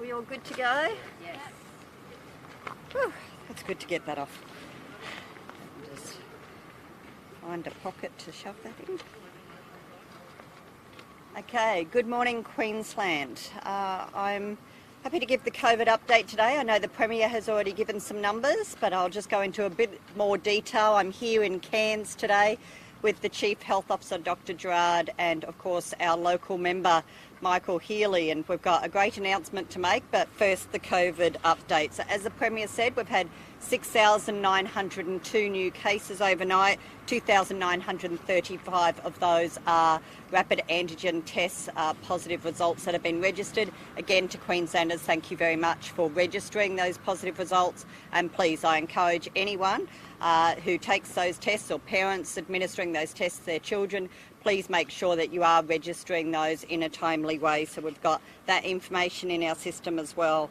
We all good to go? Yes. Whew, that's good to get that off. Just find a pocket to shove that in. Okay, good morning Queensland. I'm happy to give the COVID update today. I know the Premier has already given some numbers, but I'll just go into a bit more detail. I'm here in Cairns today with the Chief Health Officer, Dr. Gerard, and of course our local member, Michael Healy, and we've got a great announcement to make, but first the COVID update. So as the Premier said, we've had 6,902 new cases overnight. 2,935 of those are rapid antigen tests, positive results that have been registered. Again, to Queenslanders, thank you very much for registering those positive results. And please, I encourage anyone who takes those tests or parents administering those tests to their children, please make sure that you are registering those in a timely way. So we've got that information in our system as well.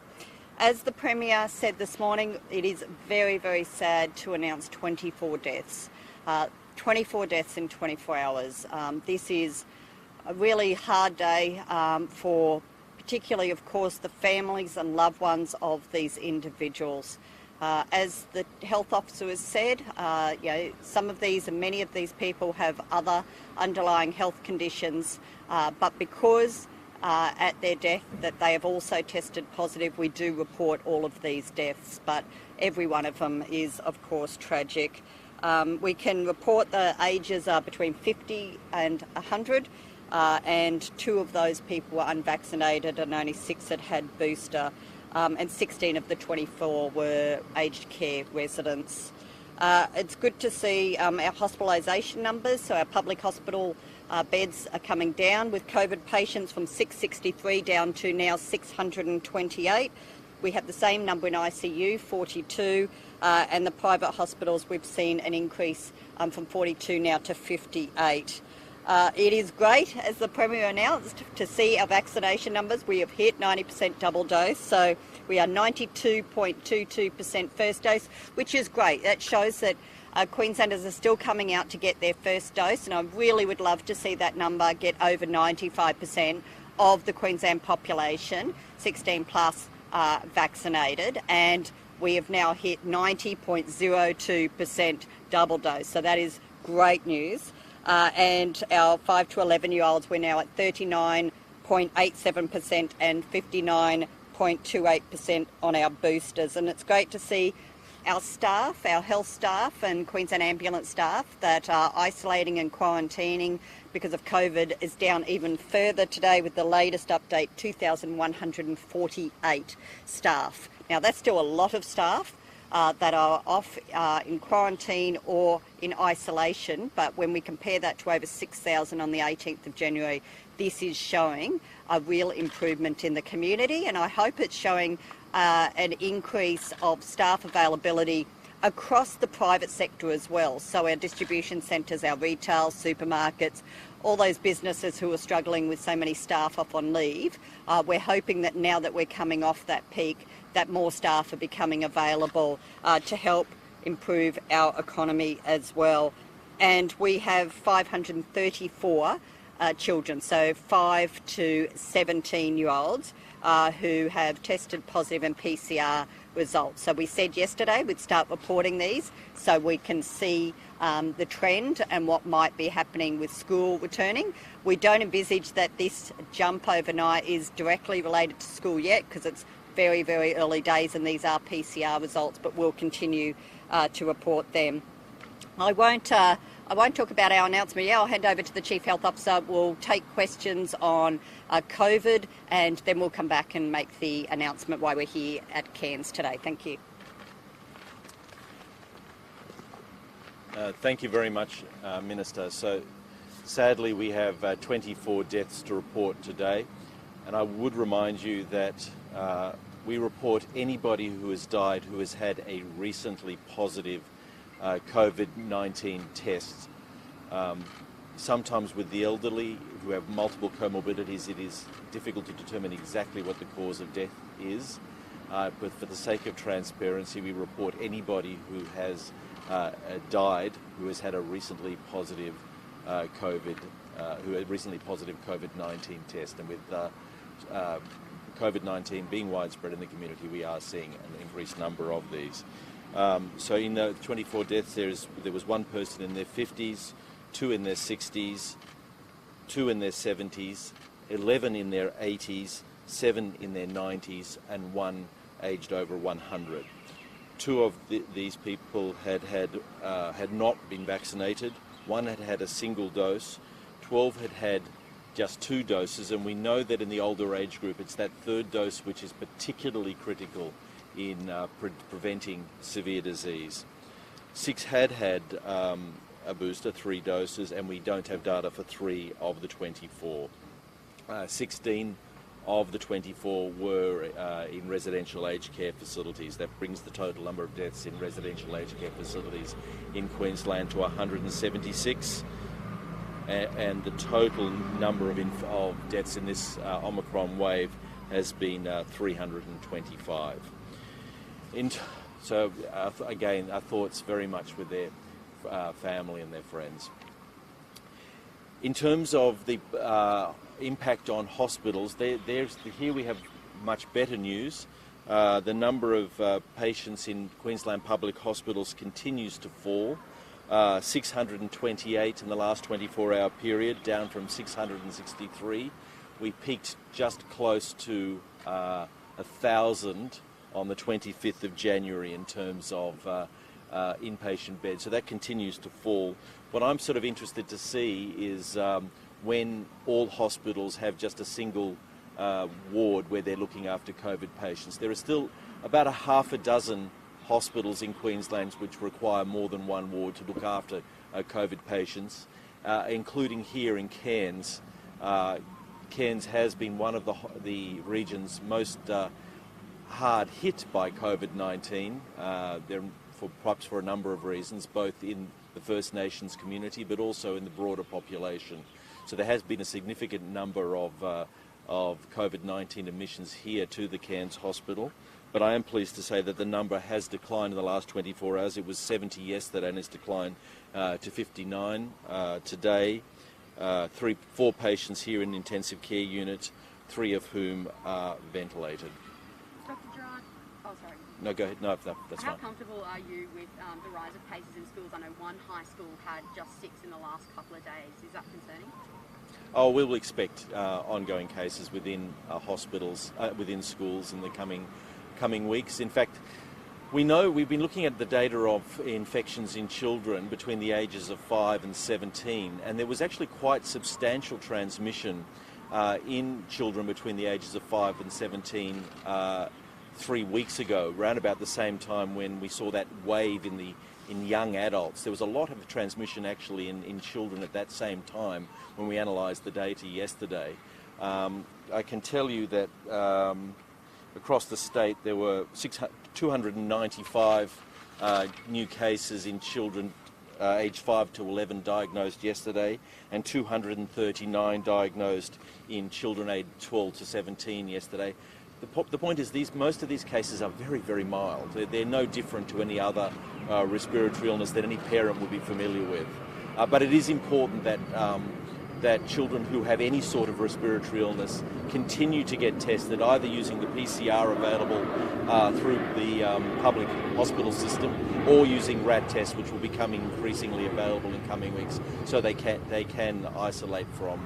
As the Premier said this morning, it is very, very sad to announce 24 deaths. 24 deaths in 24 hours. This is a really hard day for particularly, of course, the families and loved ones of these individuals. As the health officer has said, some of these and many of these people have other underlying health conditions, but because at their death that they have also tested positive, we do report all of these deaths, but every one of them is, of course, tragic. We can report the ages are between 50 and 100, and 2 of those people were unvaccinated and only 6 had had booster. And 16 of the 24 were aged care residents. It's good to see our hospitalisation numbers, so our public hospital beds are coming down with COVID patients from 663 down to now 628. We have the same number in ICU, 42, and the private hospitals we've seen an increase from 42 now to 58. It is great, as the Premier announced, to see our vaccination numbers. We have hit 90% double dose, so we are 92.22% first dose, which is great. That shows that Queenslanders are still coming out to get their first dose, and I really would love to see that number get over 95% of the Queensland population, 16 plus, vaccinated, and we have now hit 90.02% double dose, so that is great news. And our 5 to 11-year-olds, we're now at 39.87% and 59.28% on our boosters. And it's great to see our staff, our health staff and Queensland ambulance staff that are isolating and quarantining because of COVID is down even further today with the latest update, 2,148 staff. Now, that's still a lot of staff that are off in quarantine or in isolation, but when we compare that to over 6,000 on the 18th of January, this is showing a real improvement in the community, and I hope it's showing an increase of staff availability across the private sector as well. So our distribution centres, our retail, supermarkets, all those businesses who are struggling with so many staff off on leave, we're hoping that now that we're coming off that peak, that more staff are becoming available to help improve our economy as well. And we have 534 children, so 5 to 17-year-olds who have tested positive in PCR results. So we said yesterday we'd start reporting these so we can see the trend and what might be happening with school returning. We don't envisage that this jump overnight is directly related to school yet because it's very, very early days and these are PCR results, but we'll continue to report them. I won't talk about our announcement yet. I'll hand over to the Chief Health Officer. We'll take questions on COVID and then we'll come back and make the announcement why we're here at Cairns today. Thank you. Thank you very much, Minister. So sadly we have 24 deaths to report today, and I would remind you that we report anybody who has died who has had a recently positive COVID-19 test. Sometimes with the elderly who have multiple comorbidities, it is difficult to determine exactly what the cause of death is. But for the sake of transparency, we report anybody who has died who has had a recently positive COVID-19 test. And with COVID-19 being widespread in the community, we are seeing an increased number of these. So in the 24 deaths, there was one person in their 50s, 2 in their 60s, 2 in their 70s, 11 in their 80s, 7 in their 90s, and 1 aged over 100. 2 of these people had not been vaccinated. 1 had had a single dose. 12 had had just 2 doses, and we know that in the older age group, it's that 3rd dose which is particularly critical in preventing severe disease. 6 had had a booster, 3 doses, and we don't have data for 3 of the 24. 16 of the 24 were in residential aged care facilities. That brings the total number of deaths in residential aged care facilities in Queensland to 176. And the total number of deaths in this Omicron wave has been 325. So again, our thoughts very much with their family and their friends. In terms of the impact on hospitals, here we have much better news. The number of patients in Queensland public hospitals continues to fall. 628 in the last 24-hour period, down from 663. We peaked just close to 1,000 on the 25th of January in terms of inpatient beds. So that continues to fall. What I'm sort of interested to see is when all hospitals have just a single ward where they're looking after COVID patients. There are still about a half a dozen hospitals in Queensland which require more than one ward to look after COVID patients, including here in Cairns. Cairns has been one of the region's most hard hit by COVID-19, perhaps for a number of reasons, both in the First Nations community but also in the broader population. So there has been a significant number of COVID-19 admissions here to the Cairns Hospital. But I am pleased to say that the number has declined in the last 24 hours. It was 70 yesterday and it's declined to 59 today. 4 patients here in intensive care unit, 3 of whom are ventilated. Dr. Gerard, oh sorry. No, go ahead. No, that's fine. How comfortable are you with the rise of cases in schools? I know one high school had just 6 in the last couple of days. Is that concerning? Oh, we'll expect ongoing cases within hospitals, within schools in the coming weeks. In fact, we know we've been looking at the data of infections in children between the ages of 5 and 17, and there was actually quite substantial transmission in children between the ages of 5 and 17 3 weeks ago, around about the same time when we saw that wave in young adults. There was a lot of transmission actually in children at that same time when we analysed the data yesterday. I can tell you that across the state there were 295 new cases in children aged 5 to 11 diagnosed yesterday, and 239 diagnosed in children aged 12 to 17 yesterday. The point is most of these cases are very, very mild. They're no different to any other respiratory illness that any parent would be familiar with. But it is important that children who have any sort of respiratory illness continue to get tested, either using the PCR available through the public hospital system or using RAT tests, which will be becoming increasingly available in coming weeks, so they can isolate from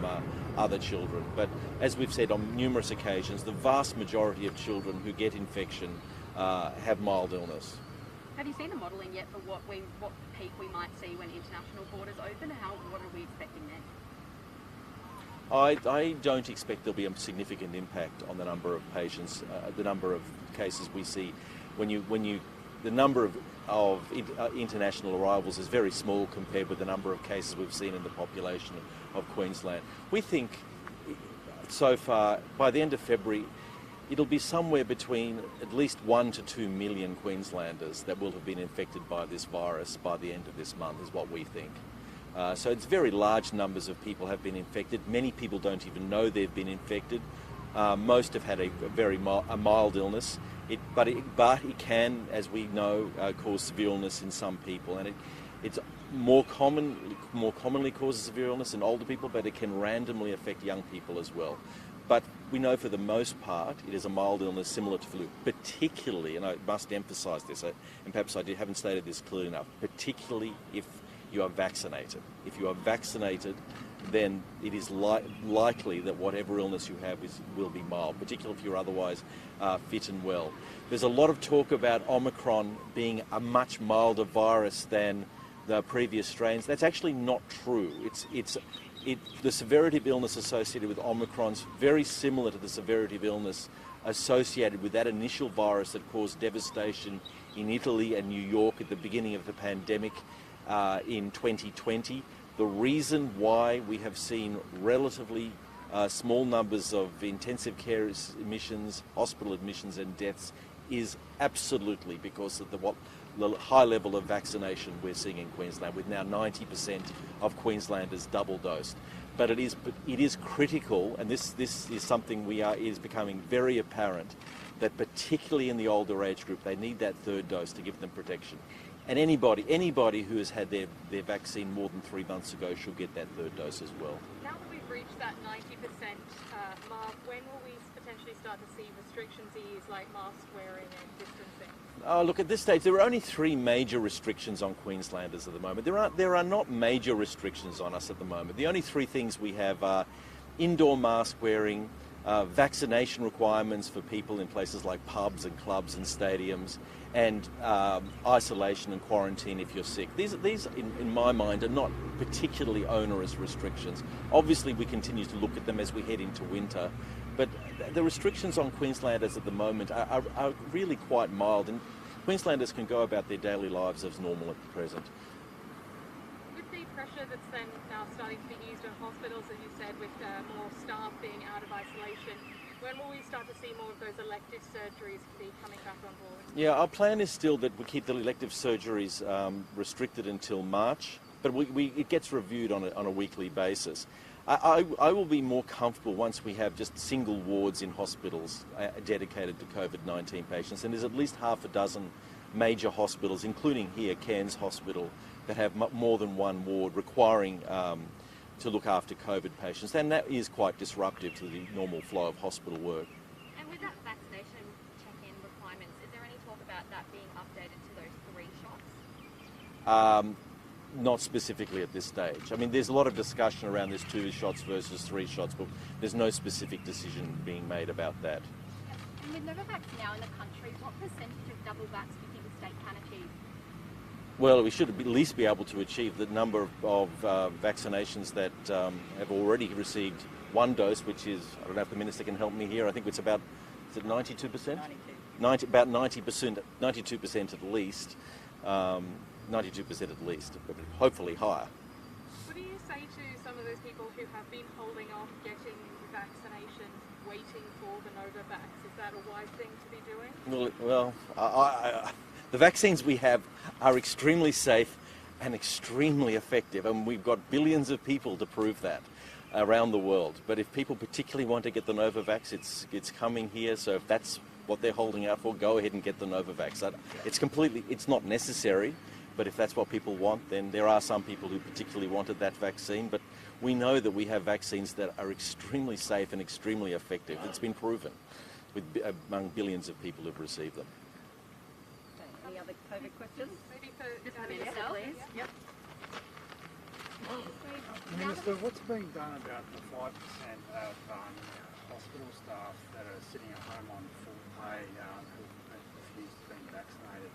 other children. But as we've said on numerous occasions, the vast majority of children who get infection have mild illness. Have you seen the modelling yet for what peak we might see when international borders open? What are we expecting then? I don't expect there'll be a significant impact on the number of patients, the number of cases we see. The number of international arrivals is very small compared with the number of cases we've seen in the population of Queensland. We think so far, by the end of February, it'll be somewhere between at least 1 to 2 million Queenslanders that will have been infected by this virus by the end of this month, is what we think. So it's very large numbers of people have been infected. Many people don't even know they've been infected. Most have had a very mild illness, but it can, as we know, cause severe illness in some people, and it's more commonly causes severe illness in older people, but it can randomly affect young people as well. But we know for the most part it is a mild illness similar to flu, particularly, and I must emphasise this, and perhaps I haven't stated this clearly enough, particularly if you are vaccinated. If you are vaccinated, then it is likely that whatever illness you have will be mild, particularly if you're otherwise fit and well. There's a lot of talk about Omicron being a much milder virus than the previous strains. That's actually not true. The severity of illness associated with Omicron's very similar to the severity of illness associated with that initial virus that caused devastation in Italy and New York at the beginning of the pandemic in 2020. The reason why we have seen relatively small numbers of intensive care admissions, hospital admissions and deaths is absolutely because of the high level of vaccination we're seeing in Queensland, with now 90% of Queenslanders double dosed. But it is critical, and this is something is becoming very apparent, that particularly in the older age group, they need that third dose to give them protection. And anybody who has had their vaccine more than 3 months ago should get that third dose as well. Now that we've reached that 90% mark, when will we potentially start to see restrictions ease, like mask wearing and distancing? Look, at this stage, there are only 3 major restrictions on Queenslanders at the moment. There are not major restrictions on us at the moment. The only 3 things we have are indoor mask wearing, vaccination requirements for people in places like pubs and clubs and stadiums, and isolation and quarantine if you're sick. These in my mind, are not particularly onerous restrictions. Obviously, we continue to look at them as we head into winter, but the restrictions on Queenslanders at the moment are really quite mild, and Queenslanders can go about their daily lives as normal at the present. With the pressure that's then now starting to be used in hospitals, as you said, with more staff being out of isolation, when will we start to see more of those elective surgeries be coming back on board? Yeah, our plan is still that we keep the elective surgeries restricted until March, but it gets reviewed on a weekly basis. I will be more comfortable once we have just single wards in hospitals dedicated to COVID-19 patients, and there's at least half a dozen major hospitals, including here, Cairns Hospital, that have more than one ward requiring to look after COVID patients, and that is quite disruptive to the normal flow of hospital work. And with that vaccination check-in requirements, is there any talk about that being updated to those 3 shots? Not specifically at this stage. I mean, there's a lot of discussion around this 2 shots versus 3 shots, but there's no specific decision being made about that. And with Novavax now in the country, what percentage of double vax do you think the state can achieve? Well, we should at least be able to achieve the number of vaccinations that have already received 1 dose, which is, I don't know if the Minister can help me here, I think it's about, is it 92%? 92. About 90%, 92% at least. 92% at least, but hopefully higher. What do you say to some of those people who have been holding off getting vaccinations, waiting for the Novavax? Is that a wise thing to be doing? Well, the vaccines we have are extremely safe and extremely effective, and we've got billions of people to prove that around the world. But if people particularly want to get the Novavax, it's coming here, so if that's what they're holding out for, go ahead and get the Novavax. It's not necessary. But if that's what people want, then there are some people who particularly wanted that vaccine. But we know that we have vaccines that are extremely safe and extremely effective. It's been proven among billions of people who've received them. Any other COVID questions? Maybe for the Minister, please. Yep. Minister, what's being done about the 5% of hospital staff that are sitting at home on full pay who refuse to be vaccinated?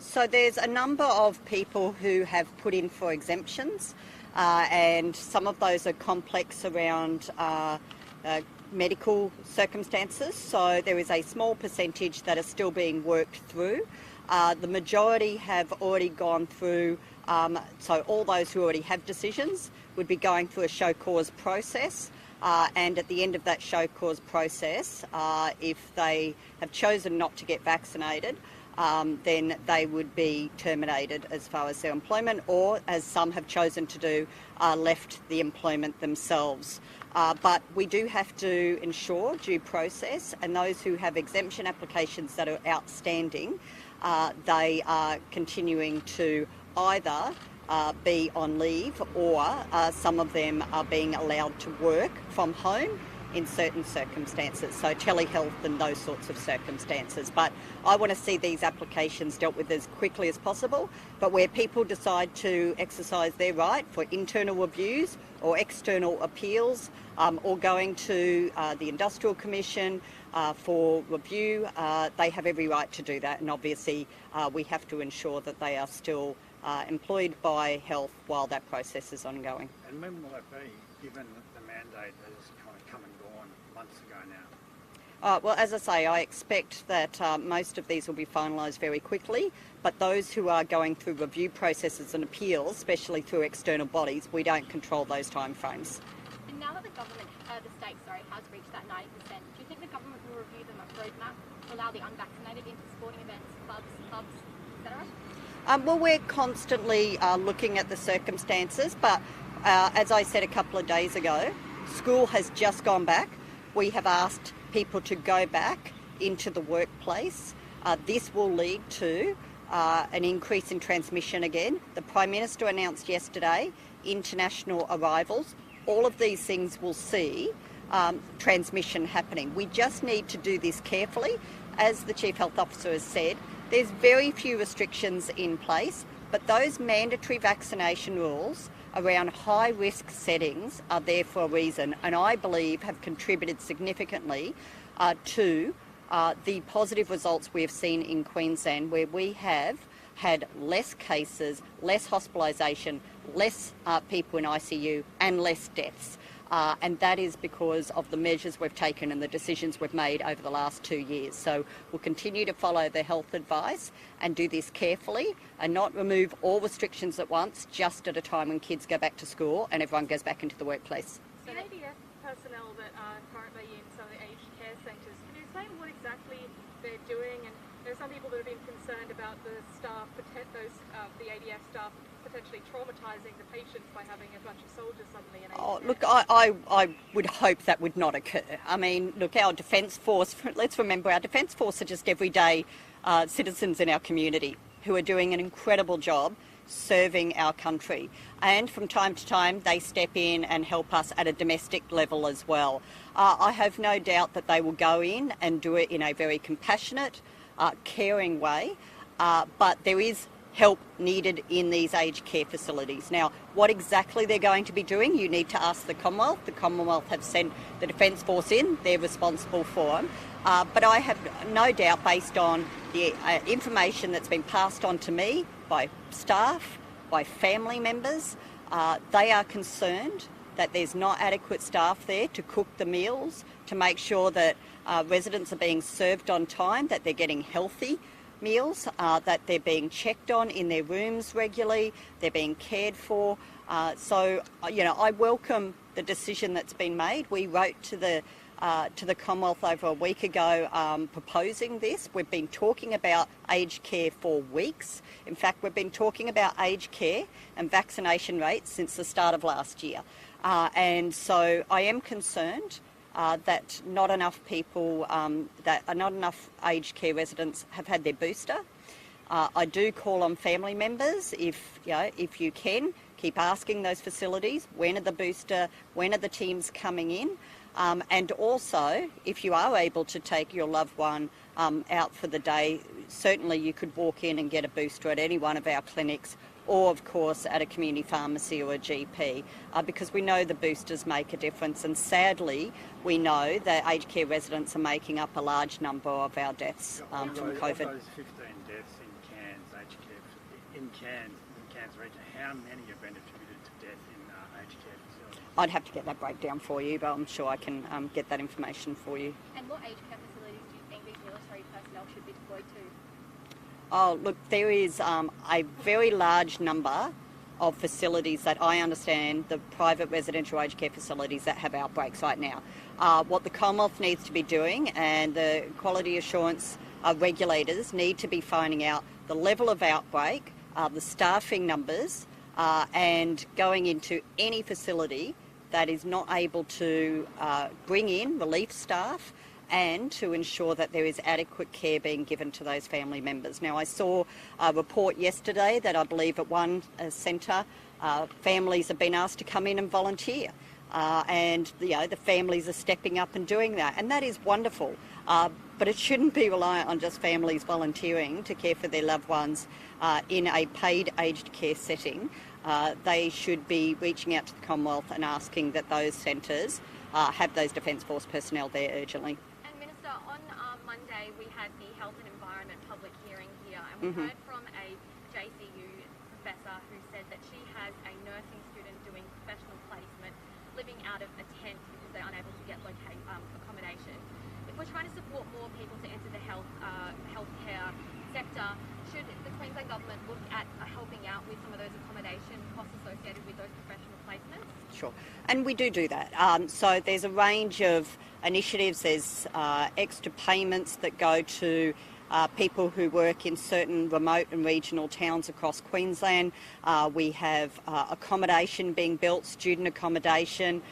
So there's a number of people who have put in for exemptions, and some of those are complex around medical circumstances. So there is a small percentage that are still being worked through. The majority have already gone through, so all those who already have decisions would be going through a show cause process. And at the end of that show cause process, if they have chosen not to get vaccinated, then they would be terminated as far as their employment, or, as some have chosen to do, left the employment themselves. But we do have to ensure due process, and those who have exemption applications that are outstanding, they are continuing to either be on leave, or some of them are being allowed to work from home in certain circumstances, so telehealth and those sorts of circumstances. But I want to see these applications dealt with as quickly as possible, but where people decide to exercise their right for internal reviews or external appeals, or going to the Industrial Commission for review, they have every right to do that, and obviously we have to ensure that they are still employed by health while that process is ongoing. And when will that be, given that the mandate has kind of come and gone months ago now? Well, as I say, I expect that most of these will be finalised very quickly, but those who are going through review processes and appeals, especially through external bodies, we don't control those timeframes. And now that the government, the state, has reached that 90%, do you think the government will review the roadmap to allow the unvaccinated into sporting events, clubs, pubs, etc.? Well, we're constantly looking at the circumstances, but as I said a couple of days ago, school has just gone back. We have asked people to go back into the workplace. This will lead to an increase in transmission again. The Prime Minister announced yesterday international arrivals. All of these things will see transmission happening. We just need to do this carefully. As the Chief Health Officer has said, there's very few restrictions in place, but those mandatory vaccination rules around high-risk settings are there for a reason, and I believe have contributed significantly to the positive results we have seen in Queensland, where we have had less cases, less hospitalisation, less people in ICU and less deaths. And that is because of the measures we've taken and the decisions we've made over the last 2 years. So we'll continue to follow the health advice and do this carefully and not remove all restrictions at once, just at a time when kids go back to school and everyone goes back into the workplace. The ADF personnel that are currently in some of the aged care centres, can you explain what exactly they're doing? And there are some people that have been concerned about the staff, the ADF staff, potentially traumatising the patients by having a bunch of soldiers suddenly in aged care. Look, I would hope that would not occur. I mean, look, our Defence Force, let's remember, our Defence Force are just everyday citizens in our community who are doing an incredible job serving our country. And from time to time, they step in and help us at a domestic level as well. I have no doubt that they will go in and do it in a very compassionate, caring way, but there is help needed in these aged care facilities. Now, what exactly they're going to be doing, you need to ask the Commonwealth. The Commonwealth have sent the Defence Force in, they're responsible for them. But I have no doubt, based on the information that's been passed on to me by staff, by family members, they are concerned that there's not adequate staff there to cook the meals, to make sure that residents are being served on time, that they're getting healthy meals, that they're being checked on in their rooms regularly, they're being cared for. So, I welcome the decision that's been made. We wrote to the Commonwealth over a week ago proposing this. We've been talking about aged care for weeks. In fact, we've been talking about aged care and vaccination rates since the start of last year. And so I am concerned that not enough people, not enough aged care residents have had their booster. I do call on family members, if you can, keep asking those facilities, when are the teams coming in? And also, if you are able to take your loved one out for the day, certainly you could walk in and get a booster at any one of our clinics, or of course at a community pharmacy or a GP, because we know the boosters make a difference, and sadly we know that aged care residents are making up a large number of our deaths from COVID. Of those 15 deaths in Cairns, aged care, in Cairns region, how many have been attributed to death in aged care facilities? I'd have to get that breakdown for you, but I'm sure I can get that information for you. And what aged care facilities do you think these military personnel should be deployed to? Oh, look, there is a very large number of facilities that I understand, the private residential aged care facilities that have outbreaks right now. What the Commonwealth needs to be doing, and the quality assurance regulators need to be finding out the level of outbreak, the staffing numbers, and going into any facility that is not able to bring in relief staff and to ensure that there is adequate care being given to those family members. Now, I saw a report yesterday that I believe at one centre families have been asked to come in and volunteer. and the families are stepping up and doing that, and that is wonderful. But it shouldn't be reliant on just families volunteering to care for their loved ones in a paid aged care setting. They should be reaching out to the Commonwealth and asking that those centres have those Defence Force personnel there urgently. And Minister, on Monday we had the Health and Environment public hearing here, and we heard from a JCU professor who said that she has a nursing student doing professional placement, living out of a tent because they're unable to get accommodation. If we're trying to support more people to enter the healthcare sector, should the Queensland Government look at helping out with some of those accommodation costs associated with those professional placements? Sure, and we do that. So there's a range of initiatives. There's extra payments that go to people who work in certain remote and regional towns across Queensland. We have accommodation being built, student accommodation.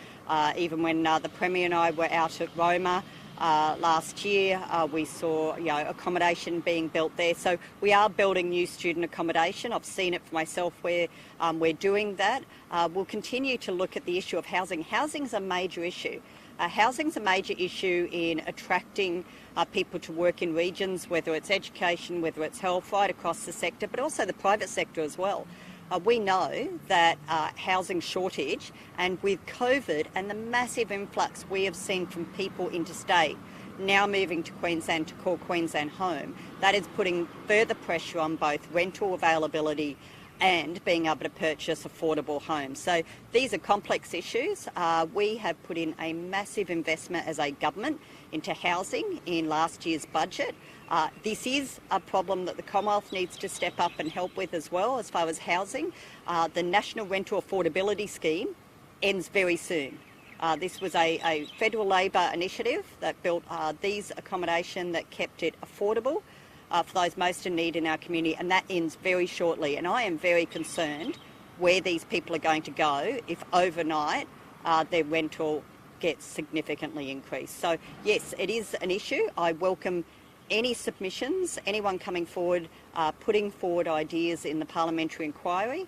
Even when the Premier and I were out at Roma last year, we saw accommodation being built there. So we are building new student accommodation. I've seen it for myself where we're doing that. We'll continue to look at the issue of housing. Housing's a major issue. Housing's a major issue in attracting people to work in regions, whether it's education, whether it's health, right across the sector, but also the private sector as well. We know that housing shortage, and with COVID and the massive influx we have seen from people interstate now moving to Queensland to call Queensland home, that is putting further pressure on both rental availability and being able to purchase affordable homes. So these are complex issues. We have put in a massive investment as a government into housing in last year's budget. This is a problem that the Commonwealth needs to step up and help with as well as far as housing. The National Rental Affordability Scheme ends very soon. This was a federal Labor initiative that built these accommodation that kept it affordable for those most in need in our community, and that ends very shortly. And I am very concerned where these people are going to go if overnight their rental gets significantly increased. So yes, it is an issue. I welcome any submissions, anyone coming forward, putting forward ideas in the parliamentary inquiry.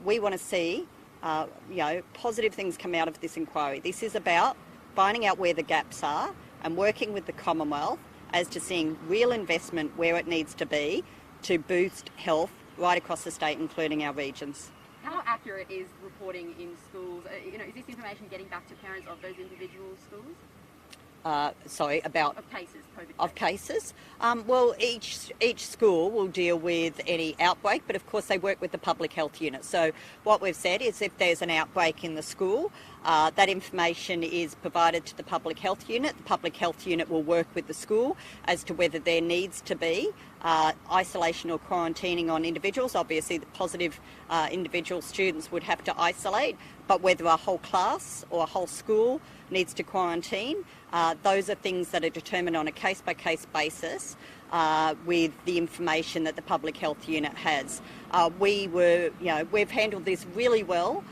We want to see positive things come out of this inquiry. This is about finding out where the gaps are and working with the Commonwealth as to seeing real investment where it needs to be to boost health right across the state, including our regions. How accurate is reporting in schools? Is this information getting back to parents of those individual schools? About of cases, COVID of cases. Well, each school will deal with any outbreak, but of course they work with the public health unit. So what we've said is if there's an outbreak in the school, that information is provided to the public health unit. The public health unit will work with the school as to whether there needs to be isolation or quarantining on individuals. Obviously, the positive individual students would have to isolate, but whether a whole class or a whole school needs to quarantine, those are things that are determined on a case-by-case basis with the information that the public health unit has. We've handled this really well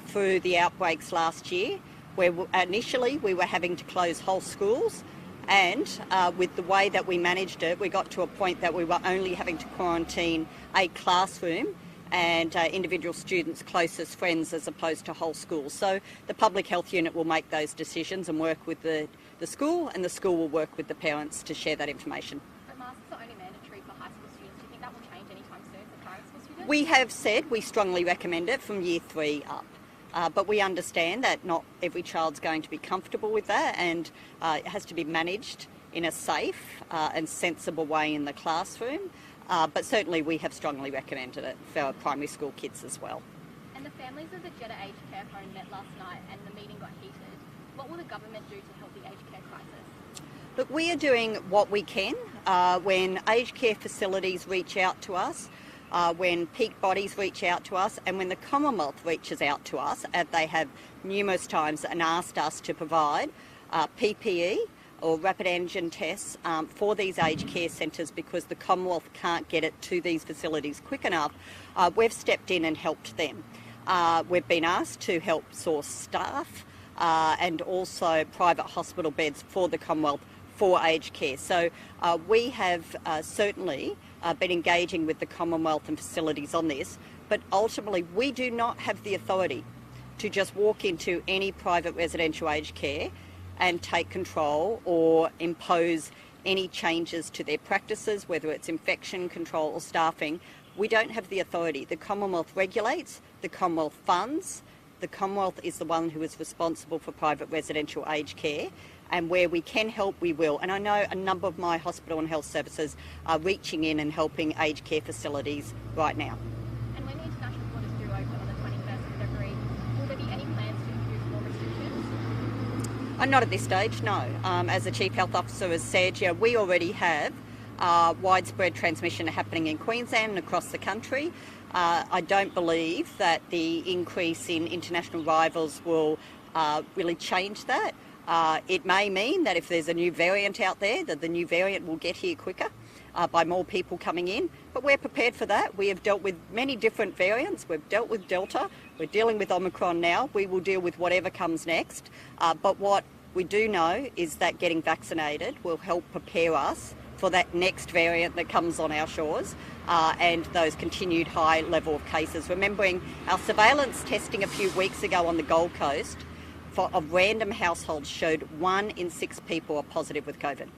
through the outbreaks last year, where initially we were having to close whole schools, and with the way that we managed it, we got to a point that we were only having to quarantine a classroom and individual students' closest friends as opposed to whole schools. So the public health unit will make those decisions and work with the school, and the school will work with the parents to share that information. But masks are only mandatory for high school students. Do you think that will change anytime soon for primary school students? We have said we strongly recommend it from year 3 up. But we understand that not every child's going to be comfortable with that, and it has to be managed in a safe and sensible way in the classroom. But certainly we have strongly recommended it for our primary school kids as well. And the families of the Jeddah aged care home met last night and the meeting got heated. What will the government do to help the aged care crisis? Look, we are doing what we can. When aged care facilities reach out to us, when peak bodies reach out to us, and when the Commonwealth reaches out to us, as they have numerous times and asked us to provide PPE or rapid antigen tests for these aged care centres because the Commonwealth can't get it to these facilities quick enough, we've stepped in and helped them. We've been asked to help source staff and also private hospital beds for the Commonwealth for aged care. So we have certainly been engaging with the Commonwealth and facilities on this, but ultimately we do not have the authority to just walk into any private residential aged care and take control or impose any changes to their practices, whether it's infection control or staffing. We don't have the authority. The Commonwealth regulates, the Commonwealth funds. The Commonwealth is the one who is responsible for private residential aged care, and where we can help, we will. And I know a number of my hospital and health services are reaching in and helping aged care facilities right now. And when the international borders do open on the 21st of February, will there be any plans to introduce more restrictions? Not at this stage, no. As the Chief Health Officer has said, we already have widespread transmission happening in Queensland and across the country. I don't believe that the increase in international arrivals will really change that. It may mean that if there's a new variant out there, that the new variant will get here quicker by more people coming in. But we're prepared for that. We have dealt with many different variants. We've dealt with Delta. We're dealing with Omicron now. We will deal with whatever comes next. But what we do know is that getting vaccinated will help prepare us for that next variant that comes on our shores and those continued high level of cases. Remembering our surveillance testing a few weeks ago on the Gold Coast of random households showed 1 in 6 people are positive with COVID.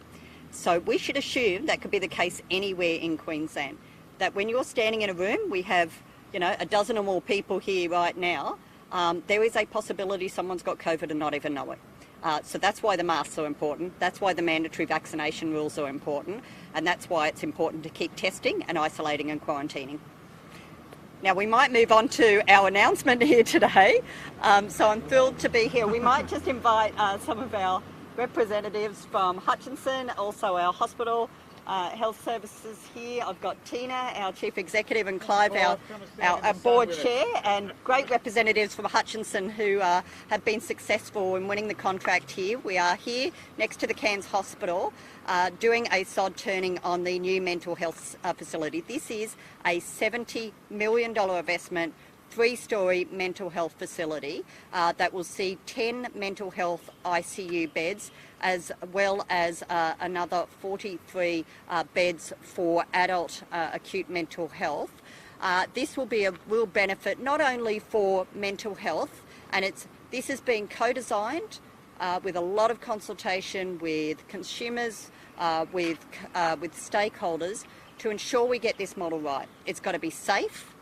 So we should assume that could be the case anywhere in Queensland. That when you're standing in a room, we have, a dozen or more people here right now, there is a possibility someone's got COVID and not even know it. So that's why the masks are important. That's why the mandatory vaccination rules are important. And that's why it's important to keep testing and isolating and quarantining. Now, we might move on to our announcement here today. So I'm thrilled to be here. We might just invite some of our representatives from Hutchinson, also our hospital health services here. I've got Tina, our Chief Executive, and Clive, our board chair, and great representatives from Hutchinson who have been successful in winning the contract here. We are here next to the Cairns Hospital doing a sod turning on the new mental health facility. This is a $70 million investment, 3-storey mental health facility that will see 10 mental health ICU beds, as well as another 43 beds for adult acute mental health. This will be a real benefit not only for mental health, and this is being co-designed with a lot of consultation with consumers, with stakeholders, to ensure we get this model right. It's got to be safe,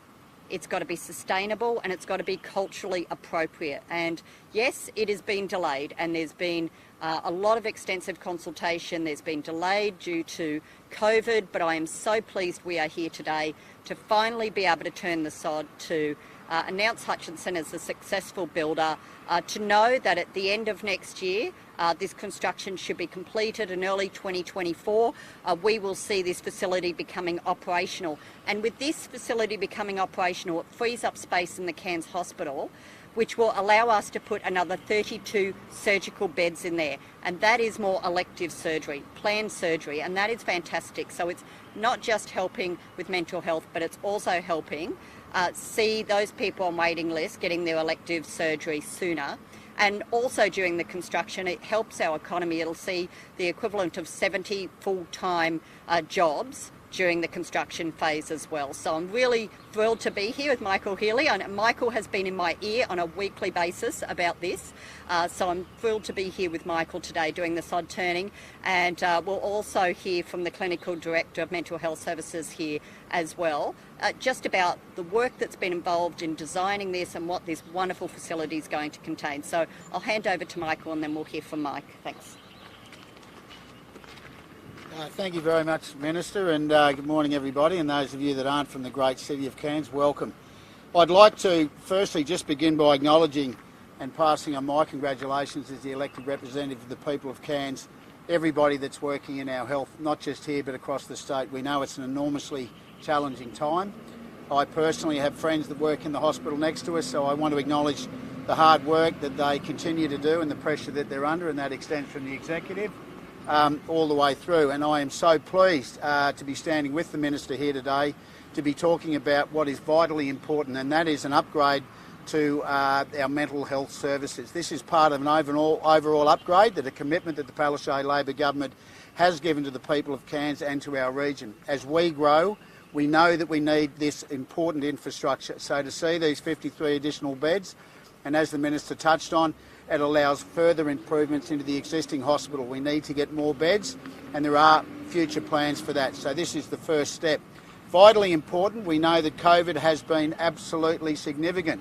it's got to be sustainable, and it's got to be culturally appropriate. And yes, it has been delayed, and there's been a lot of extensive consultation. There's been delayed due to COVID, but I am so pleased we are here today to finally be able to turn the sod, to announce Hutchinson as a successful builder, to know that at the end of next year, this construction should be completed in early 2024. We will see this facility becoming operational. And with this facility becoming operational, it frees up space in the Cairns Hospital, which will allow us to put another 32 surgical beds in there. And that is more elective surgery, planned surgery, and that is fantastic. So it's not just helping with mental health, but it's also helping see those people on waiting lists getting their elective surgery sooner. And also during the construction, it helps our economy. It'll see the equivalent of 70 full-time jobs during the construction phase as well. So I'm really thrilled to be here with Michael Healy. And Michael has been in my ear on a weekly basis about this. So I'm thrilled to be here with Michael today doing the sod turning. And we'll also hear from the Clinical Director of Mental Health Services here as well, just about the work that's been involved in designing this and what this wonderful facility is going to contain. So I'll hand over to Michael and then we'll hear from Mike. Thanks. Thank you very much, Minister, and good morning everybody, and those of you that aren't from the great city of Cairns, welcome. I'd like to firstly just begin by acknowledging and passing on my congratulations as the elected representative of the people of Cairns, everybody that's working in our health, not just here but across the state. We know it's an enormously challenging time. I personally have friends that work in the hospital next to us, so I want to acknowledge the hard work that they continue to do and the pressure that they're under, and that extends from the executive all the way through. And I am so pleased to be standing with the Minister here today to be talking about what is vitally important, and that is an upgrade to our mental health services. This is part of an overall upgrade, that a commitment that the Palaszczuk Labor government has given to the people of Cairns and to our region. As we grow, we know that we need this important infrastructure. So to see these 53 additional beds And as the Minister touched on, it allows further improvements into the existing hospital. We need to get more beds, and there are future plans for that. So this is the first step. Vitally important, we know that COVID has been absolutely significant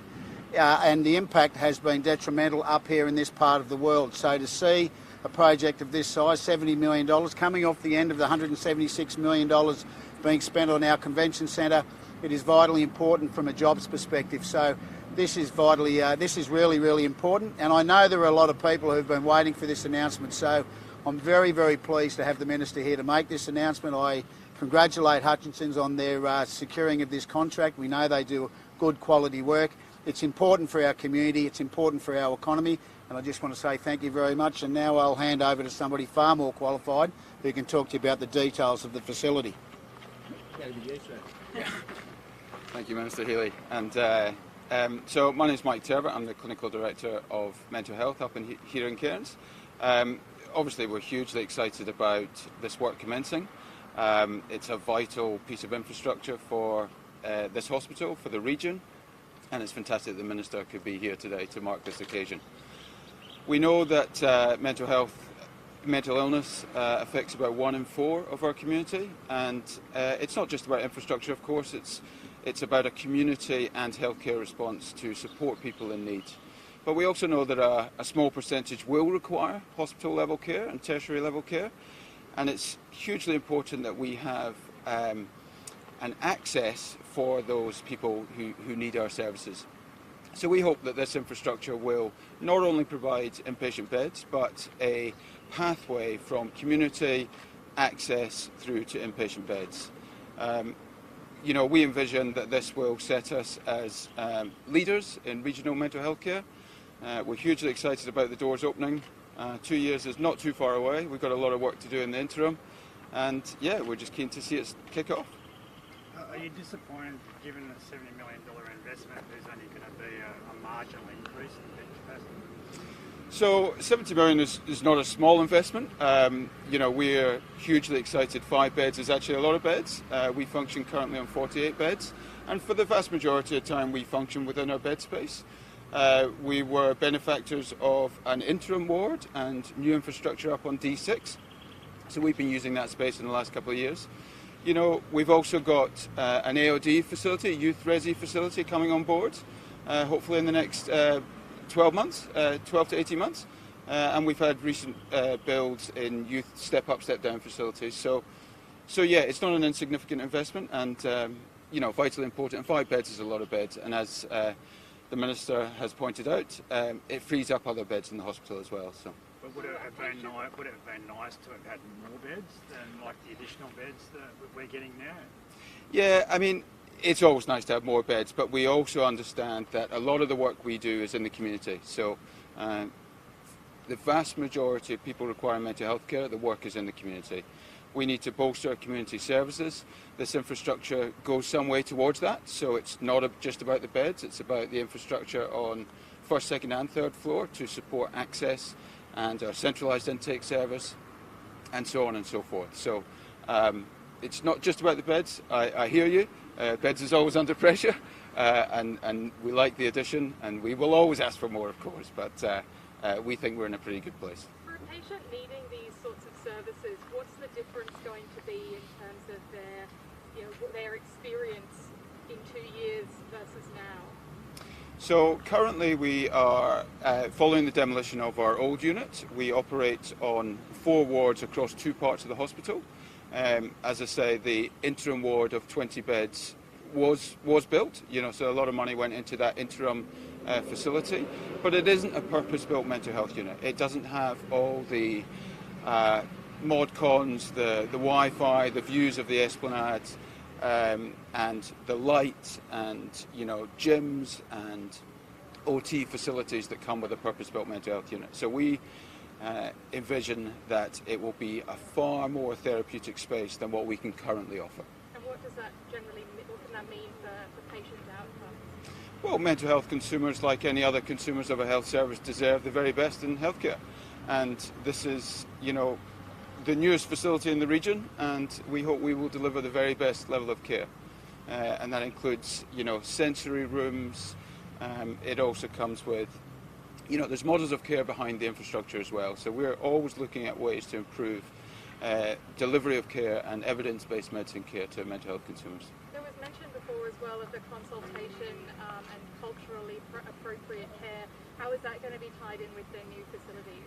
and the impact has been detrimental up here in this part of the world. So to see a project of this size, $70 million, coming off the end of the $176 million being spent on our convention centre, it is vitally important from a jobs perspective. So this is really, really important. And I know there are a lot of people who've been waiting for this announcement. So I'm very, very pleased to have the Minister here to make this announcement. I congratulate Hutchinson's on their securing of this contract. We know they do good quality work. It's important for our community, it's important for our economy, and I just want to say thank you very much. And now I'll hand over to somebody far more qualified who can talk to you about the details of the facility. Thank you, Minister Healy. And so my name is Mike Turbot. I'm the Clinical Director of Mental Health up here in Cairns. Obviously, we're hugely excited about this work commencing. It's a vital piece of infrastructure for this hospital, for the region, and it's fantastic the Minister could be here today to mark this occasion. We know that mental illness affects about 1 in 4 of our community, and it's not just about infrastructure, of course, it's about a community and healthcare response to support people in need. But we also know that a small percentage will require hospital level care and tertiary level care, and it's hugely important that we have an access for those people who need our services. So we hope that this infrastructure will not only provide inpatient beds, but a pathway from community access through to inpatient beds. You know, we envision that this will set us as leaders in regional mental health care. We're hugely excited about the doors opening. 2 years is not too far away. We've got a lot of work to do in the interim, and yeah, we're just keen to see it kick off. Are you disappointed, given the $70 million investment, there's only going to be a marginal increase in bed capacity? So $70 million is not a small investment. You know, we're hugely excited. 5 beds is actually a lot of beds. We function currently on 48 beds, and for the vast majority of the time we function within our bed space. We were benefactors of an interim ward and new infrastructure up on D6, so we've been using that space in the last couple of years. You know, we've also got an AOD facility, youth resi facility coming on board, hopefully in the next 12 to 18 months. And we've had recent builds in youth step-up, step-down facilities. So yeah, it's not an insignificant investment, and you know, vitally important. And 5 beds is a lot of beds, and as the Minister has pointed out, it frees up other beds in the hospital as well. So. But would it have been nice to have had more beds than like the additional beds that we're getting now? Yeah, I mean, it's always nice to have more beds, but we also understand that a lot of the work we do is in the community. So the vast majority of people requiring mental health care, the work is in the community. We need to bolster our community services. This infrastructure goes some way towards that, so it's not just about the beds, it's about the infrastructure on first, second and third floor to support access and our centralised intake service, and so on and so forth. So it's not just about the beds. I hear you. Beds is always under pressure, and we like the addition, and we will always ask for more, of course, but we think we're in a pretty good place. For a patient needing these sorts of services, what's the difference going to be in terms of their experience in 2 years versus now? So currently we are following the demolition of our old unit. We operate on 4 wards across 2 parts of the hospital. As I say, the interim ward of 20 beds was built, you know, so a lot of money went into that interim facility, but it isn't a purpose-built mental health unit. It doesn't have all the mod cons, the Wi-Fi, the views of the Esplanade, and the light, and you know, gyms and OT facilities that come with a purpose-built mental health unit. So we envision that it will be a far more therapeutic space than what we can currently offer. And what does that what can that mean for patient outcomes? Well, mental health consumers, like any other consumers of a health service, deserve the very best in healthcare, and this is, you know, the newest facility in the region, and we hope we will deliver the very best level of care, and that includes, you know, sensory rooms, It also comes with, there's models of care behind the infrastructure as well. So we're always looking at ways to improve delivery of care and evidence-based medicine care to mental health consumers. There was mention before as well of the consultation and culturally appropriate care. How is that going to be tied in with the new facilities?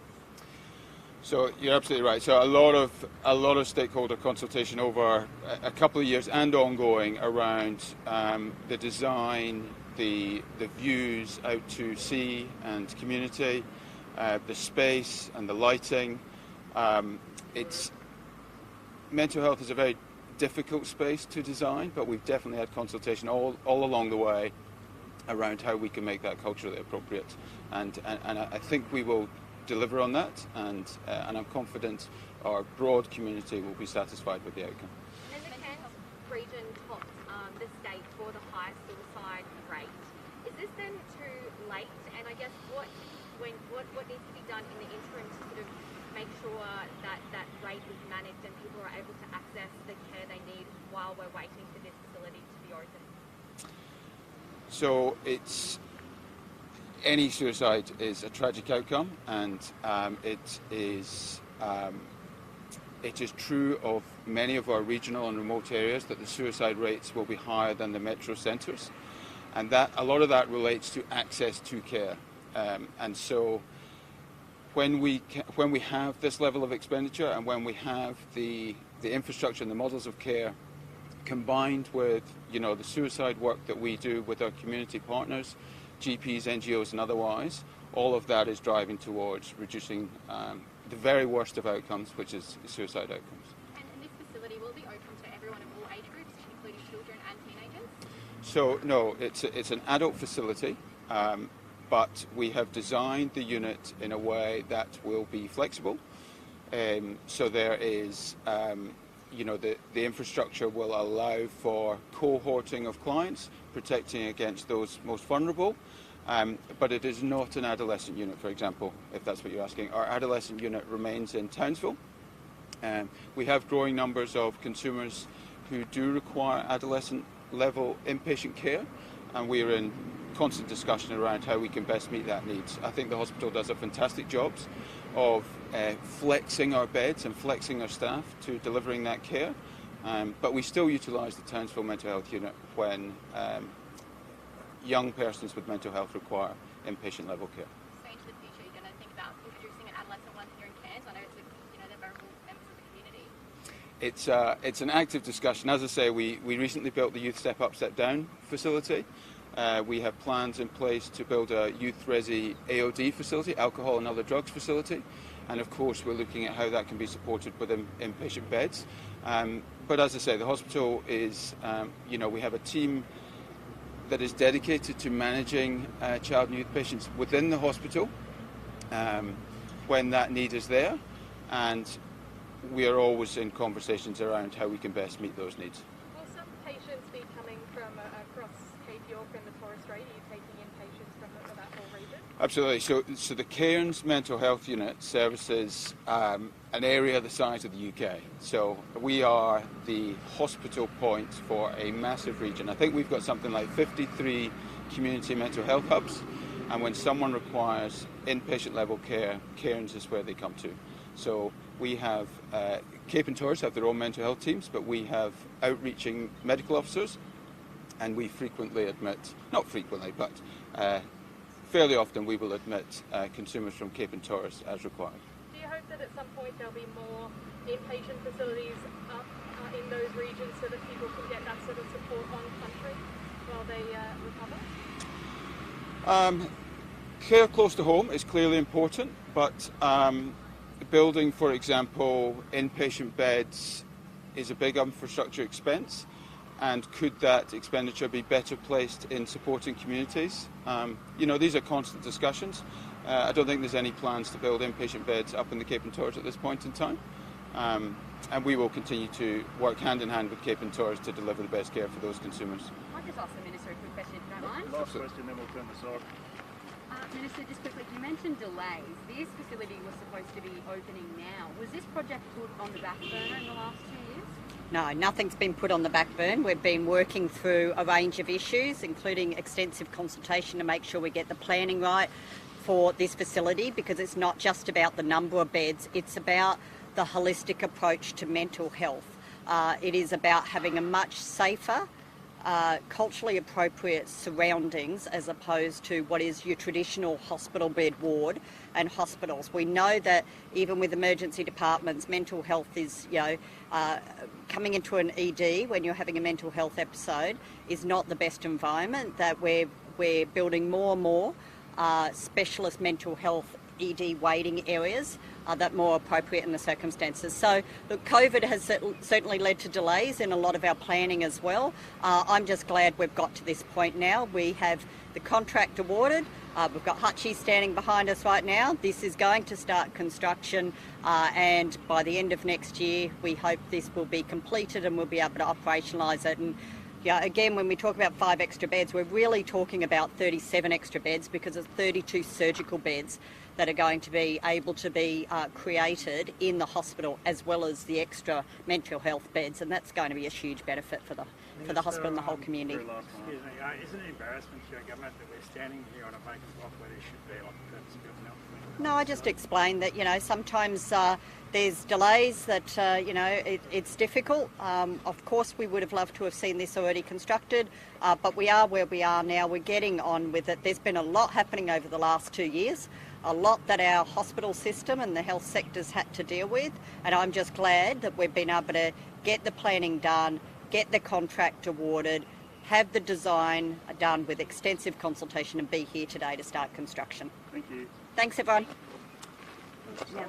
So you're absolutely right. So a lot of stakeholder consultation over a couple of years and ongoing around the design, the views out to sea and community, the space and the lighting. Mental health is a very difficult space to design, but we've definitely had consultation all along the way around how we can make that culturally appropriate, and I think we will deliver on that, and I'm confident our broad community will be satisfied with the outcome. And the Cairns region topped the state for the highest suicide rate. Is this then too late? And I guess what needs to be done in the interim to sort of make sure that rate is managed and people are able to access the care they need while we're waiting for this facility to be open? So any suicide is a tragic outcome, and it is true of many of our regional and remote areas that the suicide rates will be higher than the metro centres, and that a lot of that relates to access to care. And so when we have this level of expenditure, and when we have the infrastructure and the models of care combined with the suicide work that we do with our community partners, GPs, NGOs and otherwise, all of that is driving towards reducing the very worst of outcomes, which is suicide outcomes. And this facility will be open to everyone of all age groups, including children and teenagers? So no, it's an adult facility, but we have designed the unit in a way that will be flexible. So there is, the infrastructure will allow for cohorting of clients, protecting against those most vulnerable. But it is not an adolescent unit, for example, if that's what you're asking. Our adolescent unit remains in Townsville. We have growing numbers of consumers who do require adolescent level inpatient care, and we are in constant discussion around how we can best meet that needs. I think the hospital does a fantastic job of flexing our beds and flexing our staff to delivering that care, but we still utilise the Townsville mental health unit when young persons with mental health require inpatient level care. So into the future, you're going to think about introducing an adolescent one here in Cairns? I know they're vulnerable members of the community. It's an active discussion. As I say, we recently built the Youth Step Up, Step Down facility. We have plans in place to build a youth resi AOD facility, alcohol and other drugs facility, and of course we're looking at how that can be supported with inpatient beds. But as I say, the hospital is, we have a team that is dedicated to managing child and youth patients within the hospital when that need is there, and we are always in conversations around how we can best meet those needs. Will some patients be coming from across Cape York and the Torres Strait? Are you taking in patients from that whole region? Absolutely. So the Cairns Mental Health Unit services an area the size of the UK. So we are the hospital point for a massive region. I think we've got something like 53 community mental health hubs, and when someone requires inpatient level care, Cairns is where they come to. So we have, Cape and Torres have their own mental health teams, but we have outreaching medical officers, and we frequently admit, not frequently, but fairly often we will admit consumers from Cape and Torres as required. Do you hope that at some point there'll be more inpatient facilities up in those regions so that people can get that sort of support on country while they recover? Care close to home is clearly important, but building, for example, inpatient beds is a big infrastructure expense, and could that expenditure be better placed in supporting communities? These are constant discussions. I don't think there's any plans to build inpatient beds up in the Cape and Torres at this point in time, and we will continue to work hand in hand with Cape and Torres to deliver the best care for those consumers. I'll just ask the Minister a quick question if you don't mind. Last question, then we'll turn this off. Minister, just quickly, you mentioned delays. This facility was supposed to be opening now. Was this project put on the back burner in the last 2 years? No, nothing's been put on the back burn. We've been working through a range of issues, including extensive consultation to make sure we get the planning right for this facility, because it's not just about the number of beds, it's about the holistic approach to mental health. It is about having a much safer, culturally appropriate surroundings as opposed to what is your traditional hospital bed ward and hospitals. We know that even with emergency departments, mental health is, coming into an ED when you're having a mental health episode is not the best environment. That we're building more and more specialist mental health ED waiting areas that are more appropriate in the circumstances. So look, COVID has certainly led to delays in a lot of our planning as well. I'm just glad we've got to this point now. We have the contract awarded. We've got Hutchie standing behind us right now. This is going to start construction and by the end of next year we hope this will be completed and we'll be able to operationalise it. And again, when we talk about 5 extra beds, we're really talking about 37 extra beds, because it's 32 surgical beds that are going to be able to be created in the hospital, as well as the extra mental health beds, and that's going to be a huge benefit for the hospital and the whole community. Excuse me, isn't it an embarrassment to your government that we're standing here on a vacant block where there should be like a purpose built now? No, I just explained that, sometimes there's delays, that, it's difficult. Of course, we would have loved to have seen this already constructed, but we are where we are now. We're getting on with it. There's been a lot happening over the last 2 years, a lot that our hospital system and the health sector's had to deal with, and I'm just glad that we've been able to get the planning done, get the contract awarded, have the design done with extensive consultation, and be here today to start construction. Thank you. Thanks, everyone. Yeah.